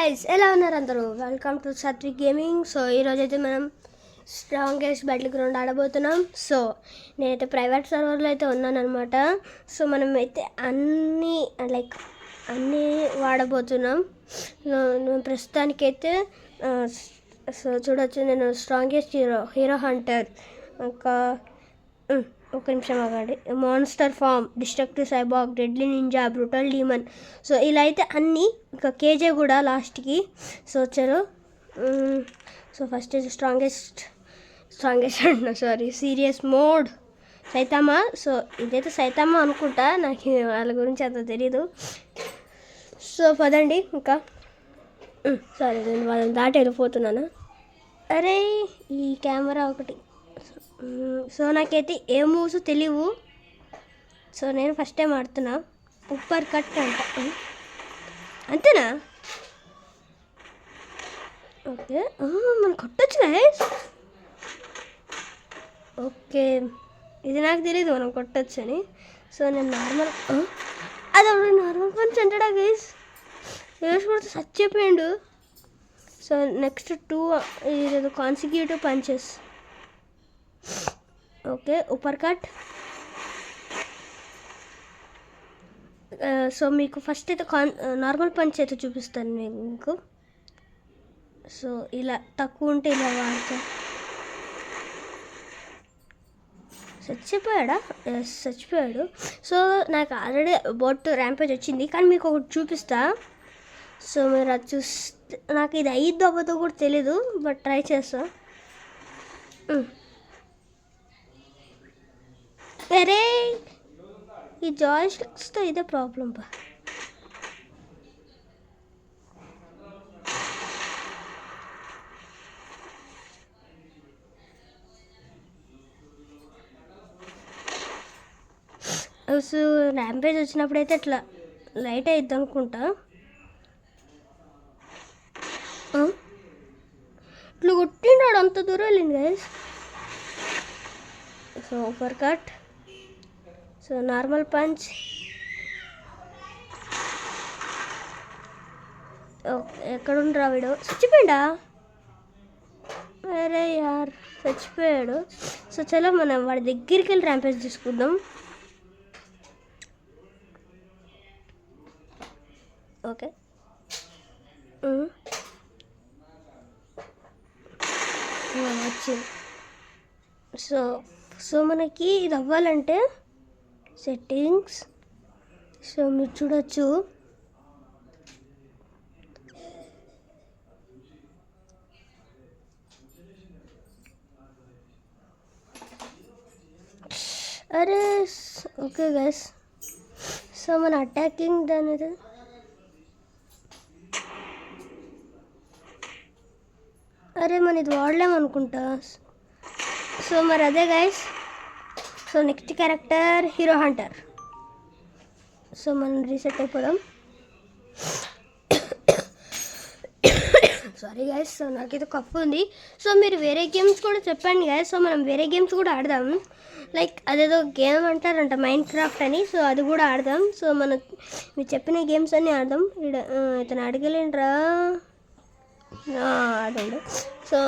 Guys ఎలా ఉన్నారు అందరూ? Welcome to Satvik gaming. So ఈరోజు అయితే మనం స్ట్రాంగెస్ట్ బ్యాటిల్ గ్రౌండ్ ఆడబోతున్నాం. సో నేనైతే ప్రైవేట్ సర్వర్లో అయితే ఉన్నాను అనమాట. సో మనం అయితే అన్నీ వాడబోతున్నాం. ప్రస్తుతానికైతే సో చూడొచ్చు, నేను స్ట్రాంగెస్ట్ హీరో హంటర్, ఇంకా ఒక నిమిషం ఆగండి, monster form, destructive cyborg, deadly ninja, brutal demon. So ఇలా అయితే అన్నీ, ఇంకా కేజే కూడా లాస్ట్కి. సో వచ్చారు. సో ఫస్ట్ అయితే స్ట్రాంగెస్ట్ అంటున్నా, sorry, serious mode Saitama. So ఇదైతే సైతామా అనుకుంటా, నాకు వాళ్ళ గురించి అంత తెలీదు. సో పదండి ఇంకా. సారీ, నేను వాళ్ళని దాటి వెళ్ళిపోతున్నాను. అరే ఈ కెమెరా ఒకటి. సో నాకైతే ఏ మూవ్స్ తెలియవు. సో నేను ఫస్ట్ టైం ఆడుతున్నా. ఉప్పర్ కట్ అంట, అంతేనా? ఓకే, మనం కొట్టచ్చు గైస్. ఓకే, ఇది నాకు తెలియదు మనం కొట్టచ్చు అని. సో నేను నార్మల్, అది అప్పుడు నార్మల్ పంచ్ అంటాడా గైస్? వేసుకుంటే చచ్చిపోయిండు. సో నెక్స్ట్ 2 ఇది consecutive punches. Okay, uppercut. So మీకు ఫస్ట్ అయితే నార్మల్ పంచ్ అయితే చూపిస్తాను మీకు. సో ఇలా తక్కువ ఉంటే ఇలా వాడతా. చచ్చిపోయాడు. సో నాకు ఆల్రెడీ బోట్ ర్యాంపేజ్ వచ్చింది, కానీ మీకు ఒకటి చూపిస్తా. సో మీరు అది చూస్తే, నాకు ఇది అయిద్దో అవ్వదో కూడా తెలీదు, బట్ ట్రై చేస్తా. అరే ఈ జాయ్స్టిక్స్తో ఇదే ప్రాబ్లం బా. సో ర్యాంపేజ్ వచ్చినప్పుడైతే అట్లా లైట్ అయిద్ది అనుకుంటా. ఇట్లా కొట్టినాడు, అంత దూరం వెళ్ళింది guys. So uppercut. So normal punch. ఎక్కడుండ్రా వీడు? చచ్చిపోయాడా? అరే యార్, చచ్చిపోయాడు. సో చలో మనం వాడి దగ్గరికి వెళ్ళి ర్యాంపేజ్ తీసుకుందాం. ఓకే, వచ్చింది. సో మనకి ఇది అవ్వాలంటే సెట్టింగ్స్. సో మీరు చూడొచ్చు, అరే ఓకే గైస్. సో మన అటాకింగ్ దాని అరే మన ఇది వాడలేమనుకుంటా. సో మరి అదే guys. So next character hero Hunter. So మనం రీసెట్ అయిపోదాం. సారీ గైస్, సో నాకైతే కప్పు ఉంది. సో మీరు వేరే గేమ్స్ కూడా చెప్పండి గైస్. సో మనం వేరే గేమ్స్ కూడా ఆడదాం. లైక్ అదేదో గేమ్ అంటారంట, మైండ్ క్రాఫ్ట్ అని. సో అది కూడా ఆడదాం. సో మీరు చెప్పిన గేమ్స్ అన్నీ ఆడదాం. ఇతను అడగలేంట్రా, అదండి. సో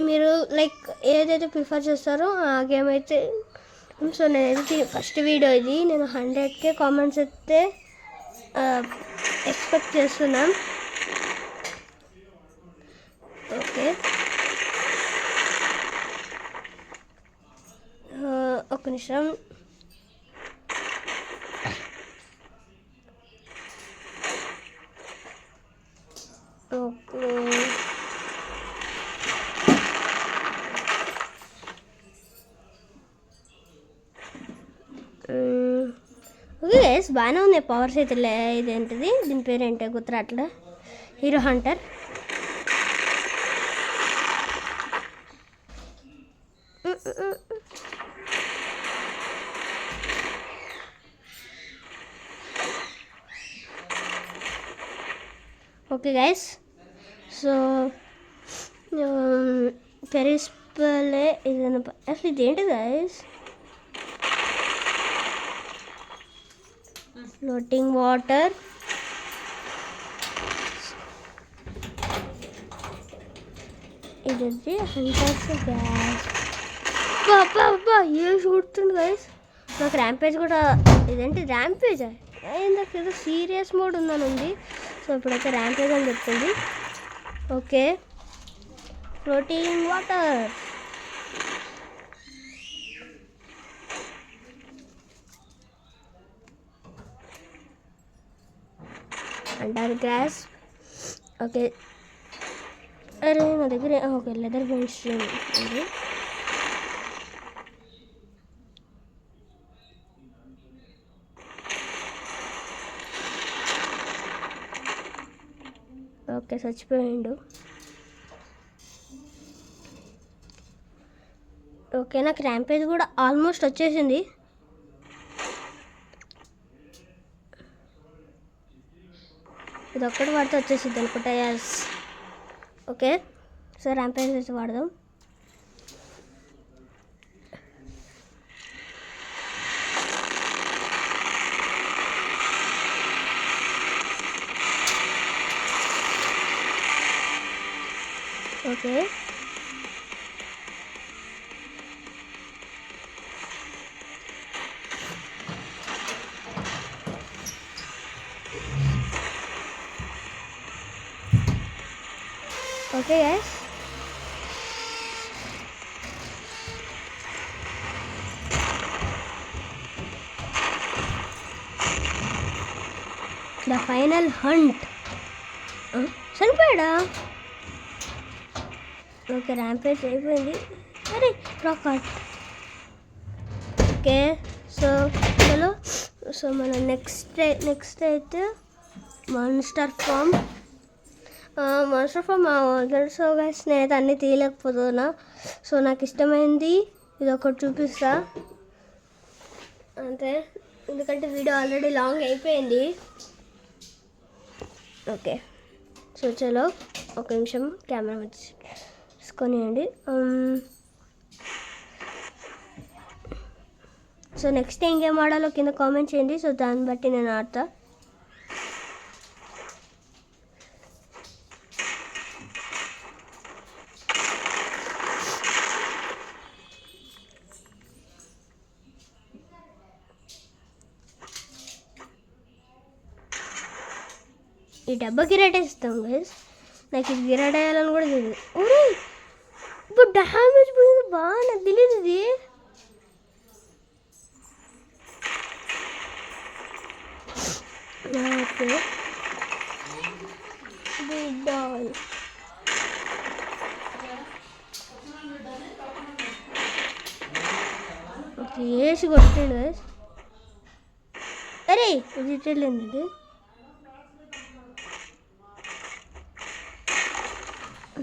మీరు లైక్ ఏదైతే ప్రిఫర్ చేస్తారో ఆ గేమ్ అయితే. సో నేనైతే ఫస్ట్ వీడియో ఇది, నేను 100K కామెంట్స్ అయితే ఎక్స్పెక్ట్ చేస్తున్నాం. ఓకే, ఒక నిమిషం. ఓకే, ఓకే గైస్, బాగానే ఉంది. పవర్స్ అయితే ఇదేంటిది, దీని పేరు ఏంటో గుర్తురాట్లా. Hero hunter. Okay guys, so పెరిస్పలే ఇదన్న అసలు ఇదేంటి గైస్? Floating water. ఇది హంటర్స్ గ్యాస్. అబ్బా ఏం చూడుతుంది గైస్. నాకు ర్యాంపేజ్ కూడా ఇదేంటి ర్యాంపేజా ఇందాక ఏదో సీరియస్ మోడ్ ఉందని ఉంది. సో ఇప్పుడైతే ర్యాంపేజ్ అని చెప్తుంది. Okay floating water. అంటారు గ్యాస్. ఓకే అరే నా దగ్గర ఓకే లెదర్ బెంచ్ ఉంది. ఓకే చచ్చిపోయిండు. ఓకే నాకు ర్యాంపేజ్ కూడా ఆల్మోస్ట్ వచ్చేసింది. ఇది ఒక్కటి వాడితే వచ్చేసింది అనుకుంటా. ఎస్ ఓకే సో ర్యాంపేజ్ వేసి వాడదాం. Okay okay guys the final hunt. చనిపోయాడా? ఓకే ర్యాంపేజ్ అయిపోయింది. అరే రాకట్. ఓకే సో చలో సో మన నెక్స్ట్ అయితే మాన్స్టర్ ఫామ్. సో గైస్ నేనైతే అన్నీ తీయలేకపోతున్నా. సో నాకు ఇష్టమైంది ఇది ఒకటి చూపిస్తా అంతే, ఎందుకంటే వీడియో ఆల్రెడీ లాంగ్ అయిపోయింది. ఓకే సో చలో ఒక నిమిషం కెమెరా తీసుకొనియండి. సో నెక్స్ట్ ఏం గేమ్ ఆడాలో కింద కామెంట్ చేయండి. సో దాన్ని బట్టి నేను ఆడతా. ఈ డబ్బా గిరాటేస్తాం గైస్. నాకు ఇది గిరాటేయాలని కూడా తెలియదు. ఓరే ఇప్పుడు డ్యామేజ్ పోయింది బాగా, నాకు తెలియదు ఇది. ఓకే వేసి కొట్టాడు గైస్. అరే ఇది తెలియదు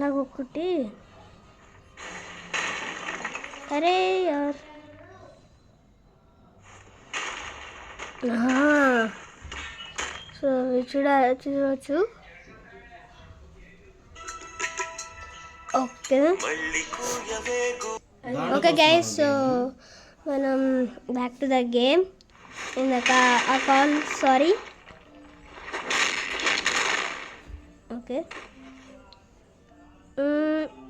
నాకు ఒకటి. అరే యార్ సో చూడవచ్చు. ఓకే ఓకే గైస్ సో మనం బ్యాక్ టు ద గేమ్. ఇందాక ఆ కాల్ సారీ. ఓకే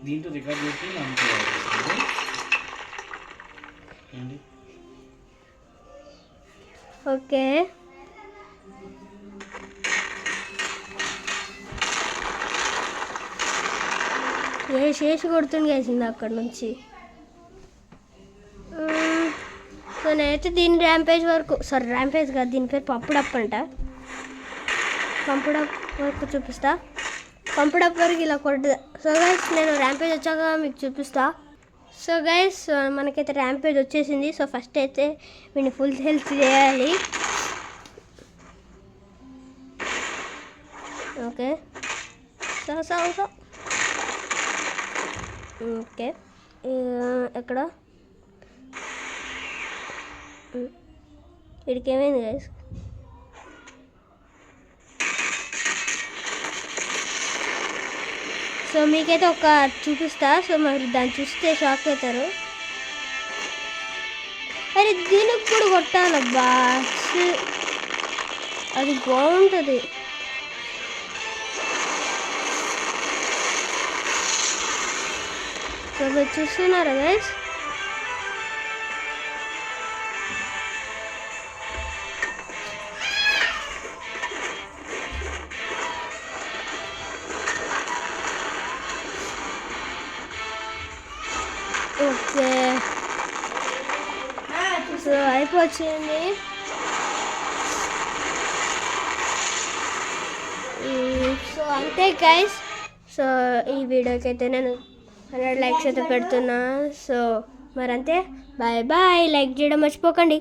దీంట్లో రికార్డ్ చేసి ఓకే చేసి కొడుతుంది వేసింది అక్కడ నుంచి. సో నేనైతే దీని ర్యాంపేజ్ వరకు ర్యాంపేజ్ కాదు, దీని పేరు పంపుడప్ అంట. పంపుడప్ వరకు చూపిస్తా. పంపుడప్ వరకు ఇలా కొట్టదు. సో గైస్ నేను ర్యాంపేజ్ వచ్చాక మీకు చూపిస్తా. సో గైస్ మనకైతే ర్యాంపేజ్ వచ్చేసింది. సో ఫస్ట్ అయితే వీడిని ఫుల్ హెల్త్ చేయాలి. ఓకే సో ఓకే ఎక్కడ వీడికి ఏమైంది గైస్? సో మీకైతే ఒక చూపిస్తా. సో మరి దాన్ని చూస్తే షాక్ అవుతారు. అరే దీనికి కూడా కొట్టాలబ్బా, అది బాగుంటుంది. సో మీరు చూస్తున్నారా గైస్? ఓకే, సో అయిపోయింది. సో అంతే గైస్. సో ఈ వీడియోకి అయితే నేను 100 లైక్స్ అయితే పెడుతున్నా. సో మరి అంతే, బాయ్ బాయ్. లైక్ చేయడం మర్చిపోకండి.